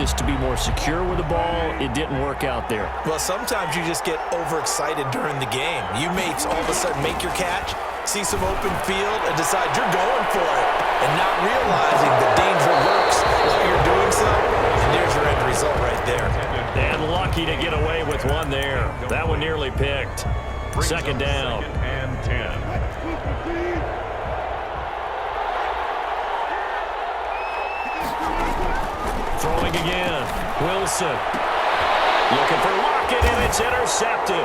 practice to be more secure with the ball. It didn't work out there. Well, sometimes you just get overexcited during the game. You may all of a sudden make your catch, see some open field, and decide you're going for it, and not realizing the danger lurks while you're doing so. And there's your end result right there. And lucky to get away with one there. That one nearly picked. Second down. Second and 10. Throwing again. Wilson. Looking for Lockett, and it's intercepted.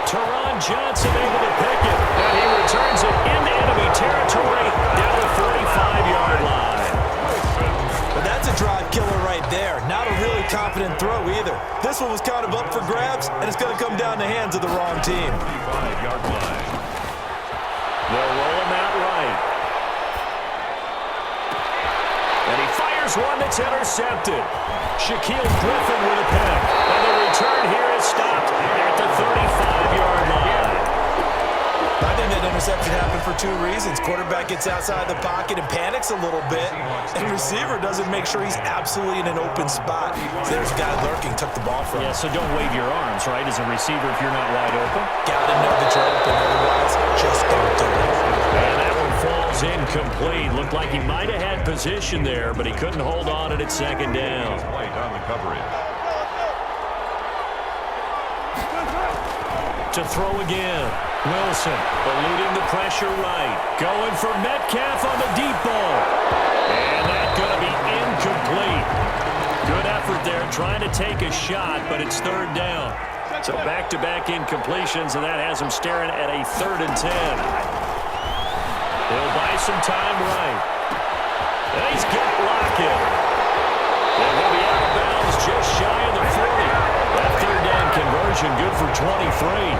Teron Johnson able to pick it. And he returns it into enemy territory down the 45-yard line. But that's a drive killer right there. Not a really confident throw either. This one was kind of up for grabs, and it's going to come down the hands of the wrong team. 55-yard line. They'll roll him out right. And he fires one that's intercepted. Shaquille Griffin with a pick. And the return here is stopped at the 35-yard line. I think that interception happened for two reasons. Quarterback gets outside the pocket and panics a little bit, and receiver doesn't make sure he's absolutely in an open spot. So there's a guy lurking, took the ball from him. Yeah, so don't wave your arms, right, as a receiver if you're not wide open. Gotta know that you're open, otherwise just don't do it. And that one falls incomplete. Looked like he might have had position there, but he couldn't hold on at second down. Late on the coverage. To throw again. Wilson eluding the pressure right. Going for Metcalf on the deep ball. And that's going to be incomplete. Good effort there trying to take a shot, but it's third down. So back-to-back incompletions, and that has him staring at a 3rd and 10. He'll buy some time right. And he's got Lockett. And he'll be out of bounds just shy of the 40. That third down conversion good for 23.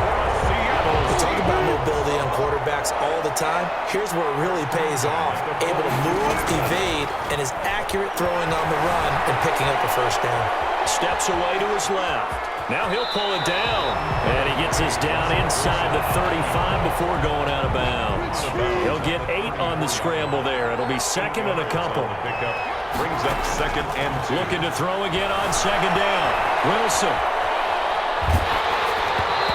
We talk about mobility on quarterbacks all the time. Here's where it really pays off. Able to move, evade, and is accurate throwing on the run and picking up a first down. Steps away to his left. Now he'll pull it down. And he gets us down inside the 35 before going out of bounds. He'll get 8 on the scramble there. It'll be second and a couple. Brings up second and 2. Looking to throw again on second down. Wilson.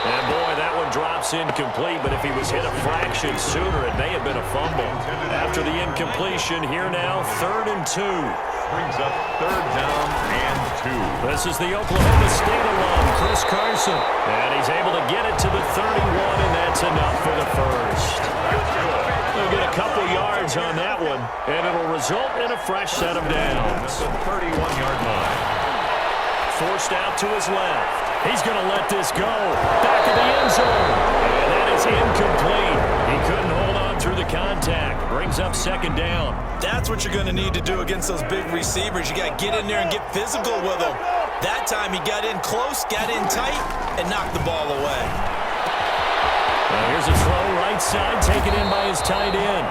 And boy, that one drops incomplete, but if he was hit a fraction sooner, it may have been a fumble. After the incompletion, here now, 3rd and 2. Brings up 3rd down and 2. This is the Oklahoma State alum, Chris Carson. And he's able to get it to the 31, and that's enough for the first. He'll get a couple yards on that one, and it'll result in a fresh set of downs. 31-yard line. Forced out to his left. He's going to let this go. Back of the end zone. And that is incomplete. He couldn't hold on through the contact. Brings up second down. That's what you're going to need to do against those big receivers. You got to get in there and get physical with them. That time he got in close, got in tight, and knocked the ball away. Now here's a throw right side, taken in by his tight end.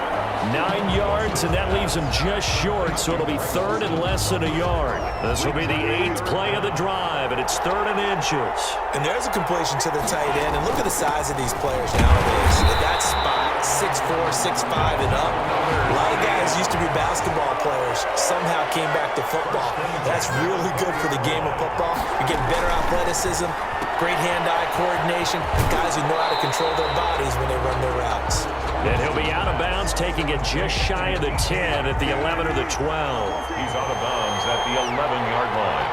9 yards, and that leaves him just short, so it'll be 3rd and less than a yard. This will be the 8th play of the drive, and it's 3rd and inches. And there's a completion to the tight end, and look at the size of these players nowadays. At that spot, 6'4", 6'5", and up. A lot of guys used to be basketball players, somehow came back to football. That's really good for the game of football. You get better athleticism, great hand-eye coordination, guys who know how to control their bodies when they run their routes. And he'll be out of bounds, taking it just shy of the 10 at the 11 or the 12. He's out of bounds at the 11-yard line.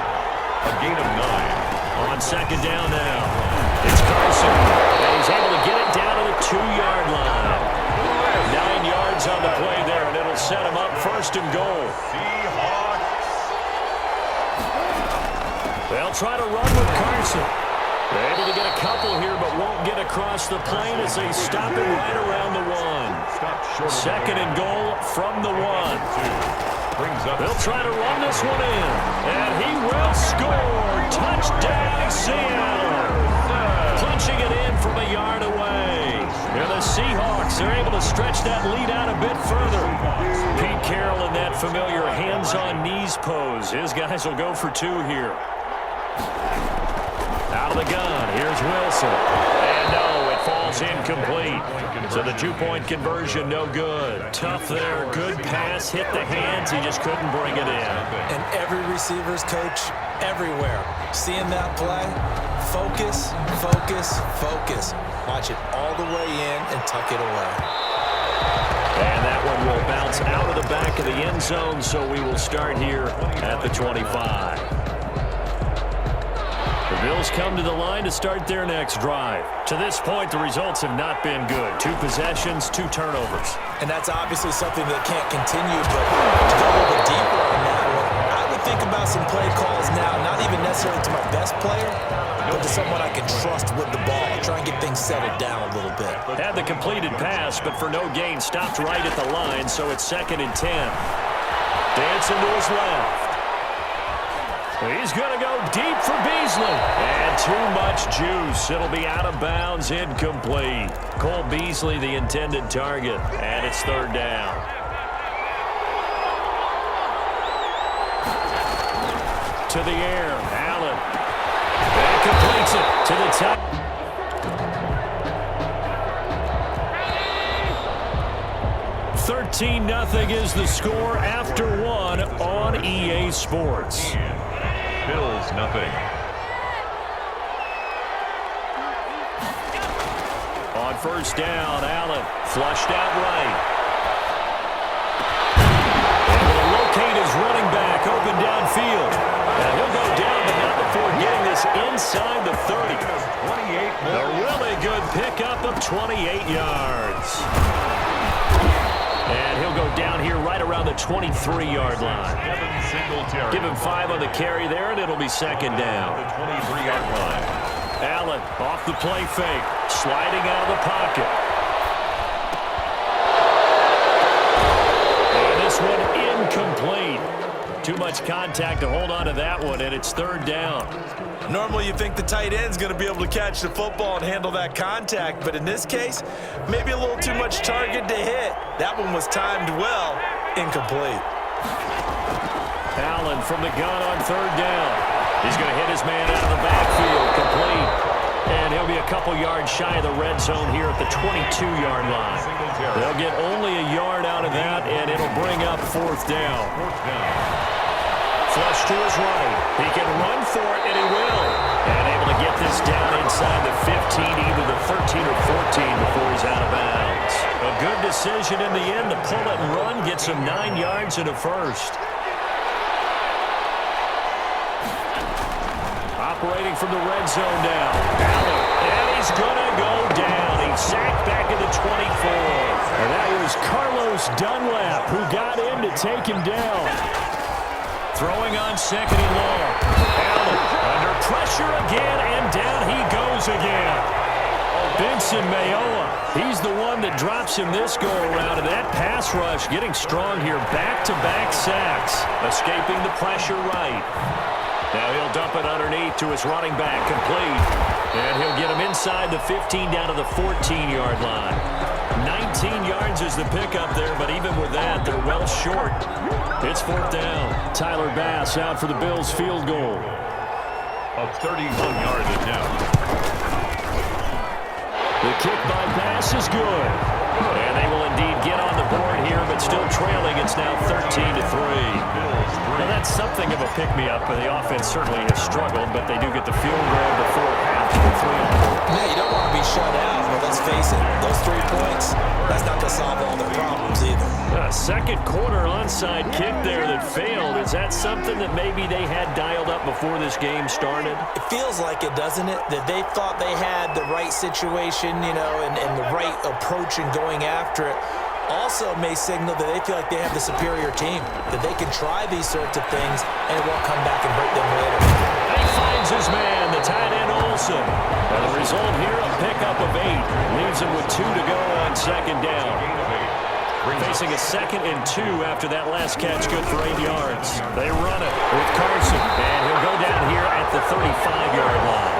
A gain of 9. On second down now. It's Carson. And he's able to get it down to the 2-yard line. 9 yards on the play there, and it'll set him up 1st and goal. Seahawks. They'll try to run with Carson. They're able to get a couple here, but won't get across the plane as they stop it right around the 1. Second and goal from the 1. They'll try to run this one in, and he will score. Touchdown, Seattle. Punching it in from a yard away. And the Seahawks are able to stretch that lead out a bit further. Pete Carroll in that familiar hands-on knees pose. His guys will go for 2 here. Out of the gun, here's Wilson. And no, it falls Pass incomplete. So the two-point conversion no good. Tough there. Good pass. Hit the hands. He just couldn't bring it in. And every receiver's coach everywhere. Seeing that play, focus, focus, focus. Watch it all the way in and tuck it away. And that one will bounce out of the back of the end zone, so we will start here at the 25. The Bills come to the line to start their next drive. To this point, the results have not been good. 2 possessions, 2 turnovers. And that's obviously something that can't continue, but to go a little bit deeper on that one, I would think about some play calls now, not even necessarily to my best player, but to someone I can trust with the ball. Try and get things settled down a little bit. Had the completed pass, but for no gain, stopped right at the line, so it's 2nd and 10. Dancing to his left. He's going to go deep for Beasley. And too much juice. It'll be out of bounds, incomplete. Cole Beasley, the intended target, and it's 3rd down. To the air, Allen. And completes it to the top. $13-0 is the score after 1 on EA Sports. Bills, nothing. On 1st down, Allen flushed out right. And will locate his running back open downfield. And he'll go down, but not before getting this inside the 30. 28. A really good pickup of 28 yards. And he'll go down here right around the 23-yard line. Give him 5 on the carry there, and it'll be 2nd down. The 23-yard line. Allen off the play fake, sliding out of the pocket. And this one incomplete. Too much contact to hold on to that one, and it's 3rd down. Normally you think the tight end's going to be able to catch the football and handle that contact, but in this case, maybe a little too much target to hit. That one was timed well, incomplete. Allen from the gun on 3rd down. He's going to hit his man out of the backfield, complete. And he'll be a couple yards shy of the red zone here at the 22-yard line. They'll get only a yard out of that, and it'll bring up 4th down. Flush to his right. He can run for it, and he will. And able to get this down inside the 15, either the 13 or 14 before he's out of bounds. A good decision in the end to pull it and run, gets him 9 yards and a first. Operating from the red zone now. Allen, and he's going to go down. He's sacked back at the 24. And that was Carlos Dunlap who got in to take him down. Throwing on 2nd and long. Allen under pressure again, and down he goes again. Benson Mayowa, he's the one that drops him this go-around, and that pass rush getting strong here. Back-to-back sacks, escaping the pressure right. Now he'll dump it underneath to his running back, complete. And he'll get him inside the 15 down to the 14-yard line. 19 yards is the pickup there, but even with that, they're well short. It's 4th down. Tyler Bass out for the Bills field goal. A 31-yard attempt. The kick by Bass is good. And they will indeed get on the board here, but still trailing. It's now 13-3. Well, that's something of a pick-me-up, but the offense certainly has struggled, but they do get the field goal before half of the 3. Yeah, you don't want to be shut out, but let's face it, those 3 points, that's not going to solve all their problems either. Second quarter onside kick there that failed. Is that something that maybe they had dialed up before this game started? It feels like it, doesn't it? That they thought they had the right situation, you know, and the right approach in going after it. Also may signal that they feel like they have the superior team, that they can try these sorts of things and it won't come back and hurt them later. And he finds his man, the tight end Olsen. And the result here, a pickup of 8. Leaves him with 2 to go on 2nd down. Facing a 2nd and 2 after that last catch, good for 8 yards. They run it with Carson, and he'll go down here at the 35-yard line.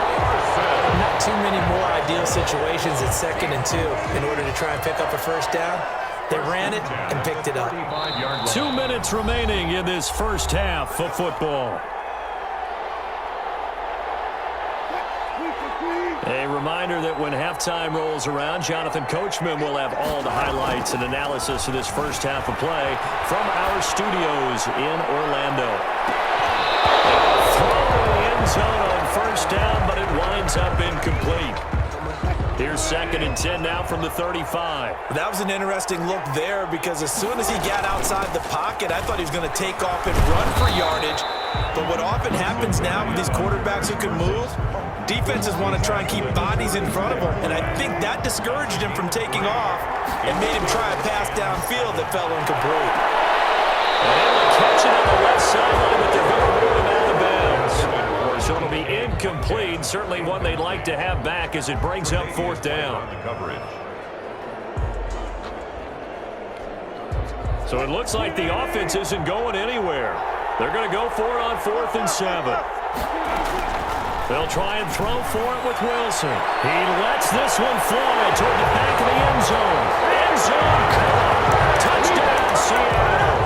Not too many more ideal situations at 2nd and 2 in order to try and pick up a 1st down. They ran it and picked it up. 2 minutes remaining in this first half of football. A reminder that when halftime rolls around, Jonathan Coachman will have all the highlights and analysis of this first half of play from our studios in Orlando. Throw in the end zone on first down, but it winds up incomplete. Here's 2nd and 10 now from the 35. That was an interesting look there because as soon as he got outside the pocket, I thought he was going to take off and run for yardage. But what often happens now with these quarterbacks who can move, defenses want to try and keep bodies in front of them, and I think that discouraged him from taking off and made him try a pass downfield that fell incomplete. And able to catch it on the left sideline, but they're going to move him out of bounds. So it'll be incomplete, certainly one they'd like to have back as it brings up 4th down. So it looks like the offense isn't going anywhere. They're going to go for it on 4th and 7. They'll try and throw for it with Wilson. He lets this one fly toward the back of the end zone. End zone caught. Touchdown, Seattle.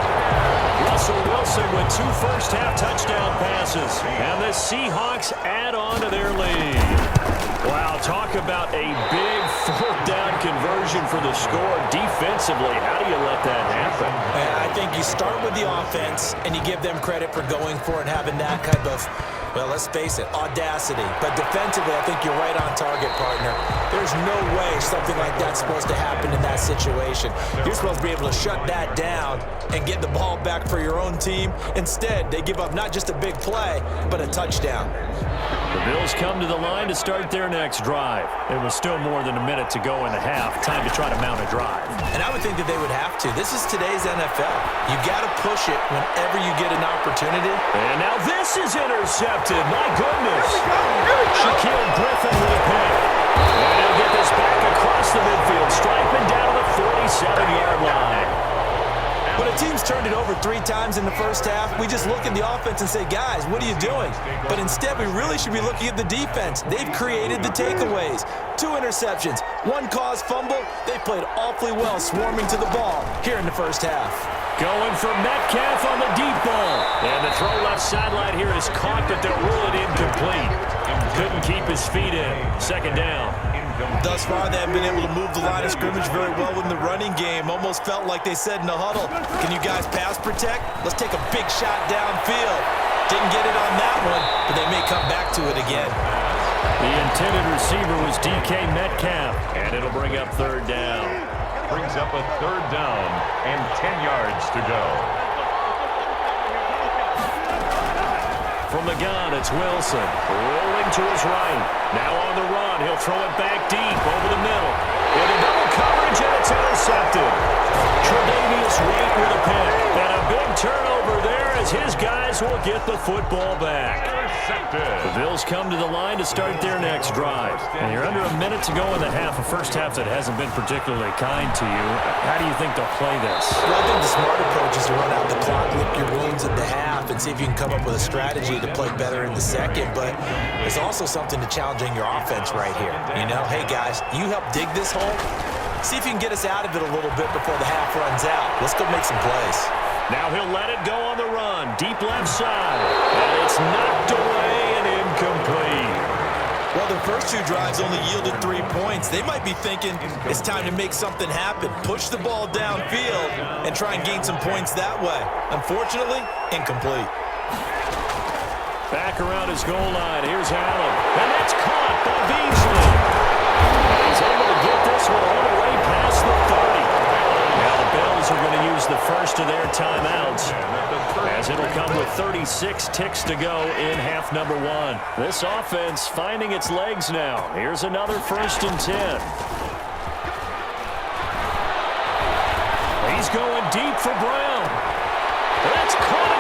Russell Wilson with 2 first-half touchdown passes. And the Seahawks add on to their lead. Wow, talk about a big 4th down conversion for the score defensively. How do you let that happen? I think you start with the offense, and you give them credit for going for it and having that kind of, well, let's face it, audacity. But defensively, I think you're right on target, partner. There's no way something like that's supposed to happen in that situation. You're supposed to be able to shut that down and get the ball back for your own team. Instead, they give up not just a big play, but a touchdown. The Bills come to the line to start their next drive. It was still more than a minute to go in the half. Time to try to mount a drive. And I would think that they would have to. This is today's NFL. You got to push it whenever you get an opportunity. And now this is intercepted. My goodness. Shaquille Griffin with a pick. And he'll get this back across the midfield, striping down to the 47-yard line. When a team's turned it over 3 times in the first half, we just look at the offense and say, guys, what are you doing? But instead, we really should be looking at the defense. They've created the takeaways. 2 interceptions, 1 caused fumble. They played awfully well swarming to the ball here in the first half. Going for Metcalf on the deep ball. And the throw left sideline here is caught, but they'll rule it incomplete. Couldn't keep his feet in. 2nd down. Thus far, they have been able to move the line of scrimmage very well in the running game. Almost felt like they said in the huddle, can you guys pass protect? Let's take a big shot downfield. Didn't get it on that one, but they may come back to it again. The intended receiver was DK Metcalf, and it'll bring up 3rd down. Brings up a 3rd down and 10 yards to go. From the gun, it's Wilson. Rolling to his right. Now on the run. He'll throw it back deep over the middle. Into double coverage, and it's intercepted. Tre'Davious White with a pick. And a big turnover there as his guys will get the football back. The Bills come to the line to start their next drive. And you're under a minute to go in the half. A first half that hasn't been particularly kind to you. How do you think they'll play this? Well, I think the smart approach is to run out the clock, lick your wounds at the half, and see if you can come up with a strategy to play better in the second. But there's also something to challenging your offense right here. You know, hey, guys, you help dig this hole. See if you can get us out of it a little bit before the half runs out. Let's go make some plays. Now he'll let it go on the run. Deep left side. And it's knocked away and incomplete. Well, their first 2 drives only yielded 3 points. They might be thinking it's time to make something happen. Push the ball downfield and try and gain some points that way. Unfortunately, incomplete. Back around his goal line. Here's Allen. And that's caught by Beasley. He's able to get this one all the way past the 30. Now the Bills are going to use the first of their timeouts, as it'll come with 36 ticks to go in half number 1. This offense finding its legs now. Here's another 1st and 10. He's going deep for Brown. That's caught